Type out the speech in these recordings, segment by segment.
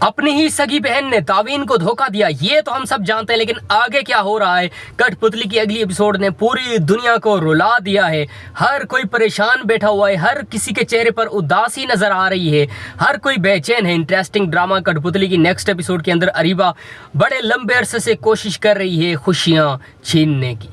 अपनी ही सगी बहन ने तावीन को धोखा दिया, ये तो हम सब जानते हैं, लेकिन आगे क्या हो रहा है। कठपुतली की अगली एपिसोड ने पूरी दुनिया को रुला दिया है। हर कोई परेशान बैठा हुआ है, हर किसी के चेहरे पर उदासी नजर आ रही है, हर कोई बेचैन है। इंटरेस्टिंग ड्रामा कठपुतली की नेक्स्ट एपिसोड के अंदर अरीबा बड़े लंबे अरसे से कोशिश कर रही है खुशियां छीनने की,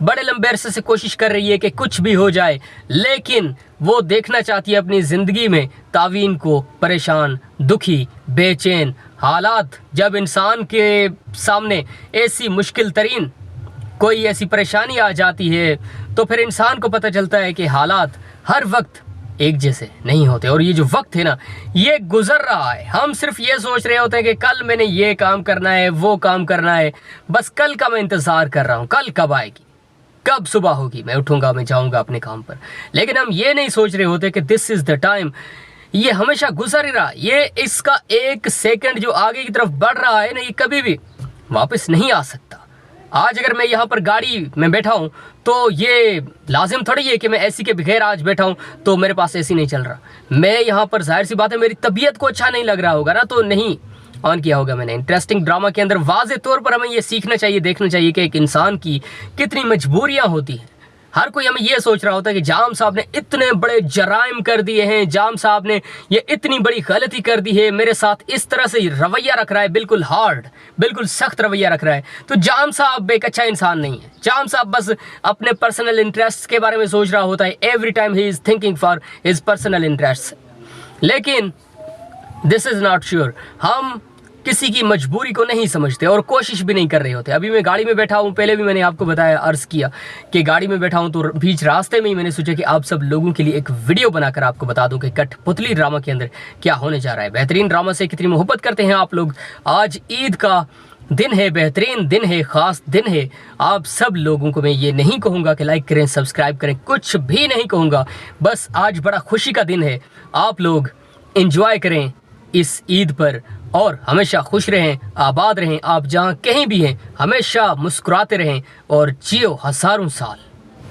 बड़े लंबे अरसे से कोशिश कर रही है कि कुछ भी हो जाए, लेकिन वो देखना चाहती है अपनी ज़िंदगी में तावीन को परेशान, दुखी, बेचैन हालात। जब इंसान के सामने ऐसी मुश्किल तरीन कोई ऐसी परेशानी आ जाती है तो फिर इंसान को पता चलता है कि हालात हर वक्त एक जैसे नहीं होते। और ये जो वक्त है ना, ये गुजर रहा है। हम सिर्फ ये सोच रहे होते हैं कि कल मैंने ये काम करना है, वो काम करना है, बस कल का मैं इंतज़ार कर रहा हूँ, कल कब आएगी, कब सुबह होगी, मैं उठूंगा, मैं जाऊंगा अपने काम पर। लेकिन हम ये नहीं सोच रहे होते कि दिस इज़ द टाइम, ये हमेशा गुजर ही रहा। ये इसका एक सेकंड जो आगे की तरफ बढ़ रहा है ना, ये कभी भी वापस नहीं आ सकता। आज अगर मैं यहाँ पर गाड़ी में बैठा हूँ तो ये लाजिम थोड़ी है कि मैं एसी के बगैर आज बैठा हूँ तो मेरे पास एसी नहीं चल रहा। मैं यहाँ पर जाहिर सी बात है मेरी तबीयत को अच्छा नहीं लग रहा होगा ना, तो नहीं ऑन किया होगा मैंने। इंटरेस्टिंग ड्रामा के अंदर वाज़े तौर पर हमें ये सीखना चाहिए, देखना चाहिए कि एक इंसान की कितनी मजबूरियां होती हैं। हर कोई हमें ये सोच रहा होता है कि जाम साहब ने इतने बड़े जराइम कर दिए हैं, जाम साहब ने ये इतनी बड़ी गलती कर दी है, मेरे साथ इस तरह से रवैया रख रहा है, बिल्कुल हार्ड, बिल्कुल सख्त रवैया रख रहा है। तो जाम साहब एक अच्छा इंसान नहीं है। जाम साहब बस अपने पर्सनल इंटरेस्ट के बारे में सोच रहा होता है। Every time he is thinking for his personal interest. लेकिन दिस इज़ नॉट श्योर। हम किसी की मजबूरी को नहीं समझते और कोशिश भी नहीं कर रहे होते। अभी मैं गाड़ी में बैठा हूँ, पहले भी मैंने आपको बताया, अर्ज़ किया कि गाड़ी में बैठा हूँ, तो बीच रास्ते में ही मैंने सोचा कि आप सब लोगों के लिए एक वीडियो बनाकर आपको बता दूं कि कठपुतली ड्रामा के अंदर क्या होने जा रहा है। बेहतरीन ड्रामा से कितनी मोहब्बत करते हैं आप लोग। आज ईद का दिन है, बेहतरीन दिन है, ख़ास दिन है। आप सब लोगों को मैं ये नहीं कहूँगा कि लाइक करें, सब्सक्राइब करें, कुछ भी नहीं कहूँगा। बस आज बड़ा खुशी का दिन है, आप लोग इंजॉय करें इस ईद पर और हमेशा खुश रहें, आबाद रहें। आप जहाँ कहीं भी हैं हमेशा मुस्कुराते रहें और जियो हज़ारों साल।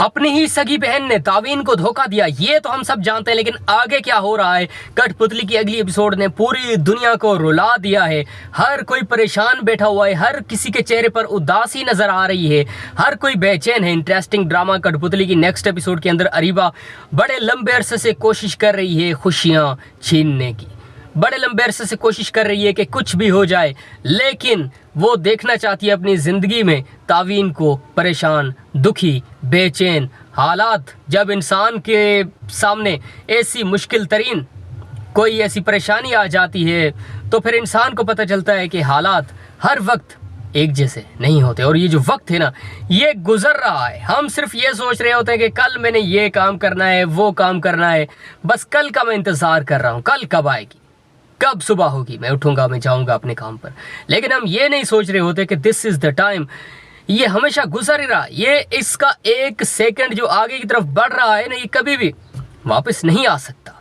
अपनी ही सगी बहन ने तावीन को धोखा दिया, ये तो हम सब जानते हैं, लेकिन आगे क्या हो रहा है। कठपुतली की अगली एपिसोड ने पूरी दुनिया को रुला दिया है। हर कोई परेशान बैठा हुआ है, हर किसी के चेहरे पर उदासी नजर आ रही है, हर कोई बेचैन है। इंटरेस्टिंग ड्रामा कठपुतली की नेक्स्ट एपिसोड के अंदर अरीबा बड़े लंबे अरसे से कोशिश कर रही है खुशियां छीनने की, बड़े लंबे अरसे से कोशिश कर रही है कि कुछ भी हो जाए, लेकिन वो देखना चाहती है अपनी ज़िंदगी में तावीन को परेशान, दुखी, बेचैन हालात। जब इंसान के सामने ऐसी मुश्किल तरीन कोई ऐसी परेशानी आ जाती है तो फिर इंसान को पता चलता है कि हालात हर वक्त एक जैसे नहीं होते। और ये जो वक्त है ना, ये गुजर रहा है। हम सिर्फ ये सोच रहे होते हैं कि कल मैंने ये काम करना है, वो काम करना है, बस कल का मैं इंतज़ार कर रहा हूँ, कल कब आएगी, कब सुबह होगी, मैं उठूंगा, मैं जाऊंगा अपने काम पर। लेकिन हम ये नहीं सोच रहे होते कि दिस इज़ द टाइम, ये हमेशा गुजर ही रहा। ये इसका एक सेकंड जो आगे की तरफ बढ़ रहा है ना, ये कभी भी वापस नहीं आ सकता।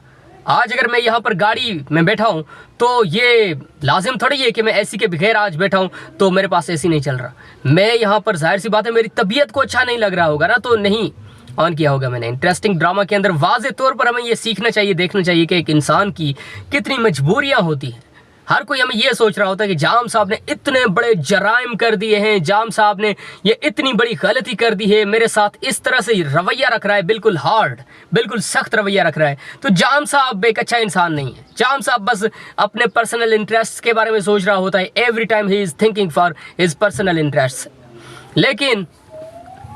आज अगर मैं यहाँ पर गाड़ी में बैठा हूँ तो ये लाजिम थोड़ी है कि मैं एसी के बगैर आज बैठा हूँ तो मेरे पास एसी नहीं चल रहा। मैं यहाँ पर जाहिर सी बात है मेरी तबीयत को अच्छा नहीं लग रहा होगा ना, तो नहीं ऑन किया होगा मैंने। इंटरेस्टिंग ड्रामा के अंदर वाज़े तौर पर हमें ये सीखना चाहिए, देखना चाहिए कि एक इंसान की कितनी मजबूरियां होती हैं। हर कोई हमें ये सोच रहा होता है कि जाम साहब ने इतने बड़े जराइम कर दिए हैं, जाम साहब ने ये इतनी बड़ी गलती कर दी है, मेरे साथ इस तरह से रवैया रख रहा है, बिल्कुल हार्ड, बिल्कुल सख्त रवैया रख रहा है। तो जाम साहब एक अच्छा इंसान नहीं है। जाम साहब बस अपने पर्सनल इंटरेस्ट के बारे में सोच रहा होता है। Every time he is thinking for his personal interest. लेकिन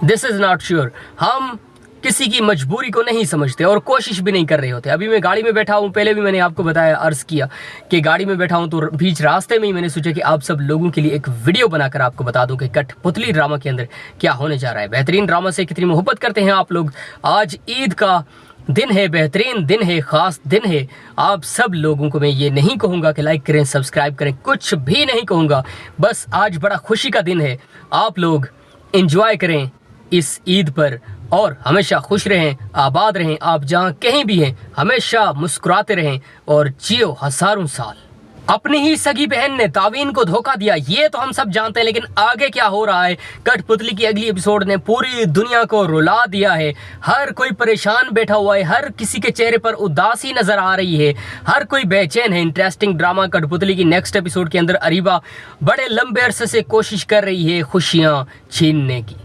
दिस इज़ नॉट श्योर। हम किसी की मजबूरी को नहीं समझते और कोशिश भी नहीं कर रहे होते। अभी मैं गाड़ी में बैठा हूँ, पहले भी मैंने आपको बताया, अर्ज़ किया कि गाड़ी में बैठा हूँ, तो बीच रास्ते में ही मैंने सोचा कि आप सब लोगों के लिए एक वीडियो बनाकर आपको बता दूं कि कठपुतली ड्रामा के अंदर क्या होने जा रहा है। बेहतरीन ड्रामा से कितनी मोहब्बत करते हैं आप लोग। आज ईद का दिन है, बेहतरीन दिन है, ख़ास दिन है। आप सब लोगों को मैं ये नहीं कहूँगा कि लाइक करें, सब्सक्राइब करें, कुछ भी नहीं कहूँगा। बस आज बड़ा खुशी का दिन है, आप लोग इंजॉय करें इस ईद पर और हमेशा खुश रहें, आबाद रहें। आप जहाँ कहीं भी हैं हमेशा मुस्कुराते रहें और जियो हज़ारों साल। अपनी ही सगी बहन ने तावीन को धोखा दिया, ये तो हम सब जानते हैं, लेकिन आगे क्या हो रहा है। कठपुतली की अगली एपिसोड ने पूरी दुनिया को रुला दिया है। हर कोई परेशान बैठा हुआ है, हर किसी के चेहरे पर उदासी नजर आ रही है, हर कोई बेचैन है। इंटरेस्टिंग ड्रामा कठपुतली की नेक्स्ट एपिसोड के अंदर अरीबा बड़े लंबे अरसे से कोशिश कर रही है खुशियां छीनने की,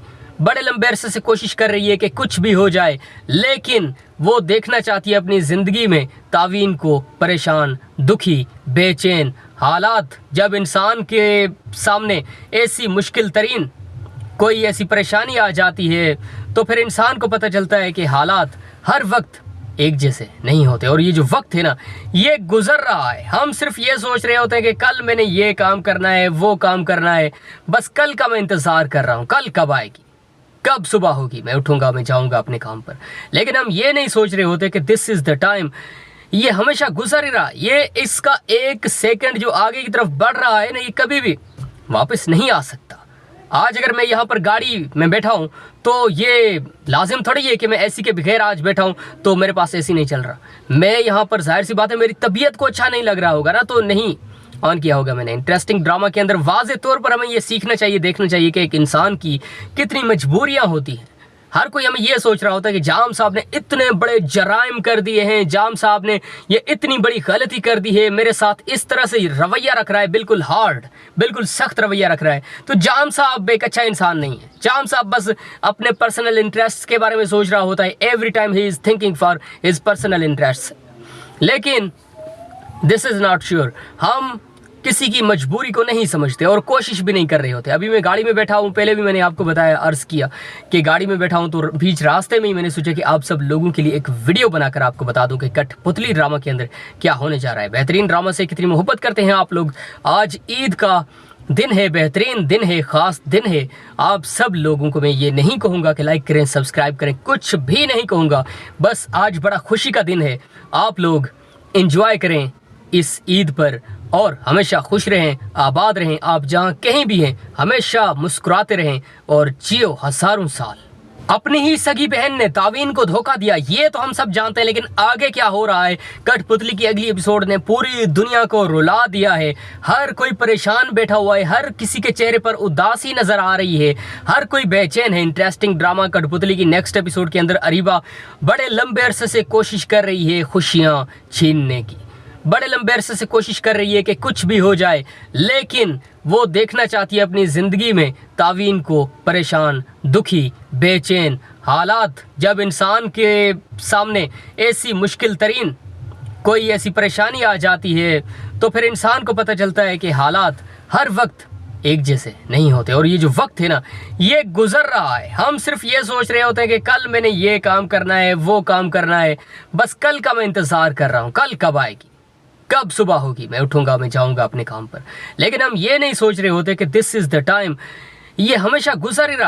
बड़े लंबे अरसे से कोशिश कर रही है कि कुछ भी हो जाए, लेकिन वो देखना चाहती है अपनी ज़िंदगी में तावीन को परेशान, दुखी, बेचैन हालात। जब इंसान के सामने ऐसी मुश्किल तरीन कोई ऐसी परेशानी आ जाती है तो फिर इंसान को पता चलता है कि हालात हर वक्त एक जैसे नहीं होते। और ये जो वक्त है ना, ये गुजर रहा है। हम सिर्फ ये सोच रहे होते हैं कि कल मैंने ये काम करना है, वो काम करना है, बस कल का मैं इंतज़ार कर रहा हूँ, कल कब आएगी, कब सुबह होगी, मैं उठूंगा, मैं जाऊंगा अपने काम पर। लेकिन हम ये नहीं सोच रहे होते कि दिस इज़ द टाइम, ये हमेशा गुजर ही रहा। ये इसका एक सेकंड जो आगे की तरफ बढ़ रहा है ना, ये कभी भी वापस नहीं आ सकता। आज अगर मैं यहाँ पर गाड़ी में बैठा हूँ तो ये लाजिम थोड़ी है कि मैं एसी के बगैर आज बैठा हूँ तो मेरे पास एसी नहीं चल रहा। मैं यहाँ पर जाहिर सी बात है मेरी तबीयत को अच्छा नहीं लग रहा होगा ना, तो नहीं ऑन किया होगा मैंने। इंटरेस्टिंग ड्रामा के अंदर वाज़े तौर पर हमें ये सीखना चाहिए, देखना चाहिए कि एक इंसान की कितनी मजबूरियाँ होती हैं। हर कोई हमें ये सोच रहा होता है कि जाम साहब ने इतने बड़े जराइम कर दिए हैं, जाम साहब ने ये इतनी बड़ी गलती कर दी है, मेरे साथ इस तरह से रवैया रख रहा है, बिल्कुल हार्ड, बिल्कुल सख्त रवैया रख रहा है, तो जाम साहब एक अच्छा इंसान नहीं है। जाम साहब बस अपने पर्सनल इंटरेस्ट के बारे में सोच रहा होता है। Every time he is thinking for his personal interest. लेकिन दिस इज़ नॉट श्योर। हम किसी की मजबूरी को नहीं समझते और कोशिश भी नहीं कर रहे होते। अभी मैं गाड़ी में बैठा हूँ, पहले भी मैंने आपको बताया, अर्ज़ किया कि गाड़ी में बैठा हूँ, तो बीच रास्ते में ही मैंने सोचा कि आप सब लोगों के लिए एक वीडियो बनाकर आपको बता दूं कि कठपुतली ड्रामा के अंदर क्या होने जा रहा है। बेहतरीन ड्रामा से कितनी मोहब्बत करते हैं आप लोग। आज ईद का दिन है, बेहतरीन दिन है, ख़ास दिन है। आप सब लोगों को मैं ये नहीं कहूँगा कि लाइक करें, सब्सक्राइब करें, कुछ भी नहीं कहूँगा। बस आज बड़ा खुशी का दिन है, आप लोग इंजॉय करें इस ईद पर और हमेशा खुश रहें, आबाद रहें। आप जहाँ कहीं भी हैं हमेशा मुस्कुराते रहें और जियो हज़ारों साल। अपनी ही सगी बहन ने तावीन को धोखा दिया, ये तो हम सब जानते हैं, लेकिन आगे क्या हो रहा है। कठपुतली की अगली एपिसोड ने पूरी दुनिया को रुला दिया है। हर कोई परेशान बैठा हुआ है, हर किसी के चेहरे पर उदासी नजर आ रही है, हर कोई बेचैन है। इंटरेस्टिंग ड्रामा कठपुतली की नेक्स्ट एपिसोड के अंदर अरीबा बड़े लंबे अरसे से कोशिश कर रही है खुशियां छीनने की, बड़े लंबे अरसे से कोशिश कर रही है कि कुछ भी हो जाए, लेकिन वो देखना चाहती है अपनी ज़िंदगी में तावीन को परेशान, दुखी, बेचैन हालात। जब इंसान के सामने ऐसी मुश्किल तरीन कोई ऐसी परेशानी आ जाती है तो फिर इंसान को पता चलता है कि हालात हर वक्त एक जैसे नहीं होते। और ये जो वक्त है ना, ये गुजर रहा है। हम सिर्फ ये सोच रहे होते हैं कि कल मैंने ये काम करना है, वो काम करना है, बस कल का मैं इंतज़ार कर रहा हूँ, कल कब आएगी, कब सुबह होगी, मैं उठूंगा, मैं जाऊंगा अपने काम पर। लेकिन हम ये नहीं सोच रहे होते कि दिस इज़ द टाइम, ये हमेशा गुजर ही रहा।